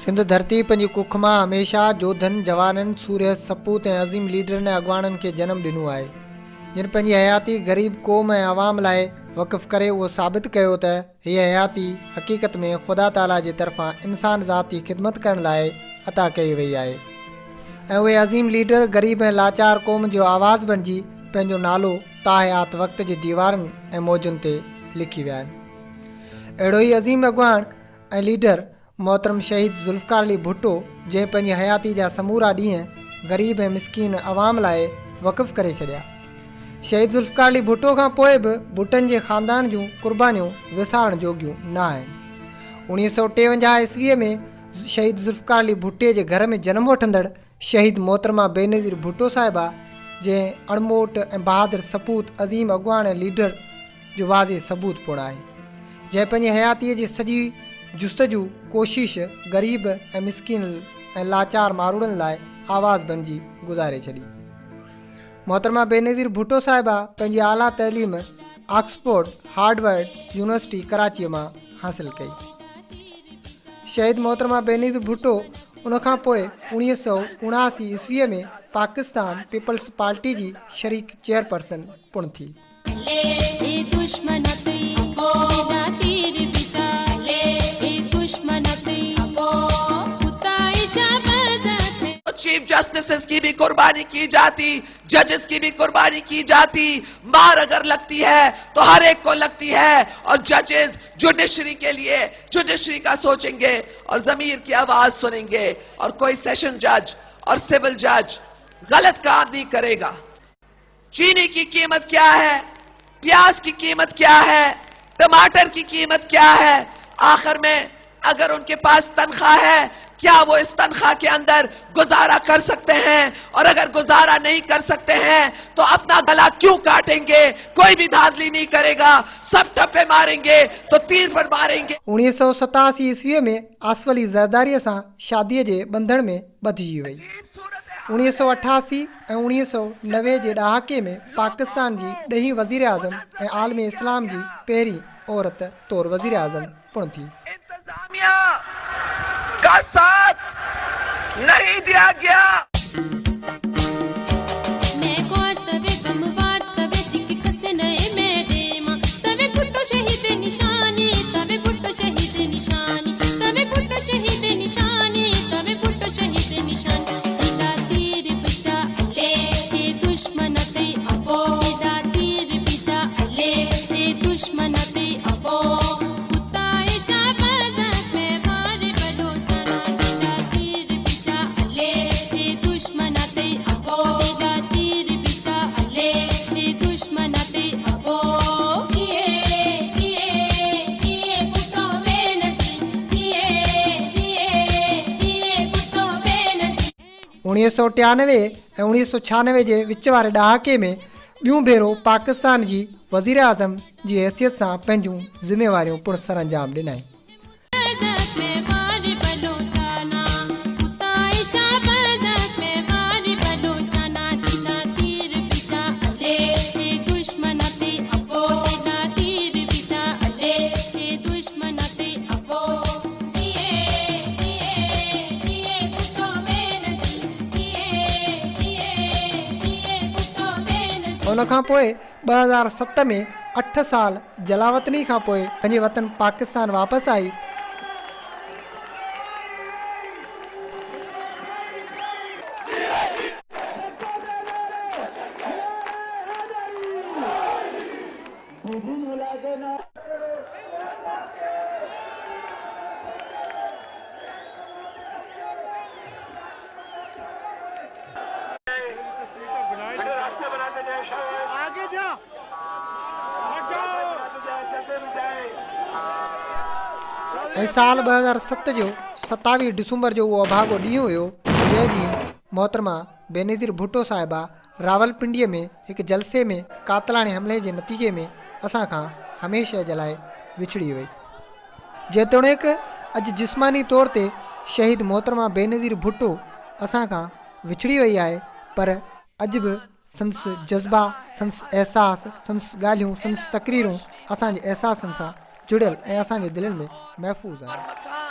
सिंध धरती पंहिंजी कुख मां हमेशह जोधनि जवाननि सूर्य सपूत ऐं अज़ीम लीडरनि ऐं अॻवाननि खे जनमु ॾिनो आहे, जिन पंहिंजी हयाती ग़रीब क़ौम ऐं आवाम लाइ वक़फ़ करे उहो साबित कयो त हीअ हयाती हक़ीक़त में ख़ुदा ताला जे तरफ़ां इंसान ज़ात जी ख़िदमत करण लाइ अता कई वई आहे ऐं उहे अज़ीम लीडर ग़रीब ऐं लाचार क़ौम जो आवाज़ बणिजी पंहिंजो नालो ताहयात वक़्त जी दीवारनि ऐं मौजुनि ते लिखी विया आहिनि। अहिड़ो ई अज़ीम अॻवान ऐं लीडर मोहतरम शहीद ज़ुल्फ़कार अली भुट्टो, जंहिं पंहिंजी हयाती जा समूरा ॾींहं ग़रीब ऐं मिसकीन अवाम लाइ वक़फ़ करे छॾिया। शहीद ज़ुल्फ़कार अली भुट्टो खां पोइ बि भुट्टनि जे ख़ानदान जूं क़ुर्बानियूं विसारण जोॻियूं न आहिनि। 1953 ईस्वीअ में शहीद ज़ुल्फ़कार अली भुट्टे जे घर में जनमु वठंदड़ शहीद मोहतरमा बेनज़ीर भुट्टो साहिबा, जंहिं अणमोट ऐं बहादुर सपूत अज़ीम अॻवान ऐं लीडर जो वाज़े सबूत पिणु आहे, जंहिं पंहिंजी हयातीअ जी सॼी जुस्तजू कोशिश ग़रीब ऐं मिसकीन ऐं लाचार मारूड़नि लाइ आवाज़ बणिजी गुज़ारे छॾी। मोहतरमा बेनज़ीर भुट्टो साहिबा पंहिंजी आला तइलीम ऑक्सफोर्ड हार्डवर्ड यूनिवर्सिटी कराचीअ मां हासिलु कई। शहीद मोहतरमा बेनज़ीर भुट्टो उनखां पोइ 1979 ईस्वीअ में पाकिस्तान पीपल्स पार्टी जी शरीक चेयरपर्सन पिणु थी। चीफ जस्टिस की भी कुर्बानी की जाती, जजेस की भी कुर्बानी की जाती। मार अगर लगती है तो हर एक को लगती है, और जजेस जुडिशरी के लिए जुडिशरी का सोचेंगे और जमीर की आवाज सुनेंगे, और कोई सेशन जज और सिविल जज गलत काम नहीं करेगा। चीनी की कीमत क्या है, प्याज की कीमत क्या है, टमाटर की कीमत क्या है, आखिर में अगर उनके पास तनख्वाह है, क्या वो इस तनख्वाह के अंदर गुजारा कर सकते हैं? और अगर गुजारा नहीं कर सकते हैं तो अपना गला क्यों काटेंगे? कोई भी धांधली नहीं करेगा, सब ठप्पे मारेंगे तो तीर पर मारेंगे। 1987 ईस्वीअ में आसिफ अली ज़रदारीअ सां शादीअ जे बंधन में ॿधिजी वई। 1988 ऐं 1990 जे ॾहाके में पाकिस्तान जी ॾहीं वज़ीर आज़म ऐं आलम इस्लाम जी पहिरीं औरत तौरु वज़ीर आज़म पिणु थी। का साथ नहीं दिया गया। उणिवीह सौ 93 ऐं 1996 जे विच वारे ॾहाके में ॿियूं भेरो पाकिस्तान जी वज़ीर आज़म जी हैसियत सां पंहिंजूं ज़िम्मेवारियूं पिणु सर अंजाम ॾिनई। उनखां पोइ 2007 में 8 साल जलावतनी खां पोइ पंहिंजे वतन पाकिस्तान वापसि आई। ऐं साल 2007 जो 27 डिसंबर जो उहो अभागो ॾींहुं हुयो जंहिं ॾींहुं मोहतरमा बेनज़ीर भुट्टो साहिबा रावलपिंडीअ में हिकु जलसे में कातलाणे हमले जे नतीजे में असां खां हमेशह जे लाइ विछड़ी वई। जेतोणीकि अॼु जिस्मानी तौर ते शहीद मोहतरमा बेनज़ीर भुट्टो असां खां विछड़ी वई आहे, पर अॼु बि संस जज़्बा, संस एहसास, संस ॻाल्हियूं, संस तक़रीरूं असांजे एहसासनि सां जुड़ियल ऐं असांजे दिलनि में महफ़ूज़ आहिनि।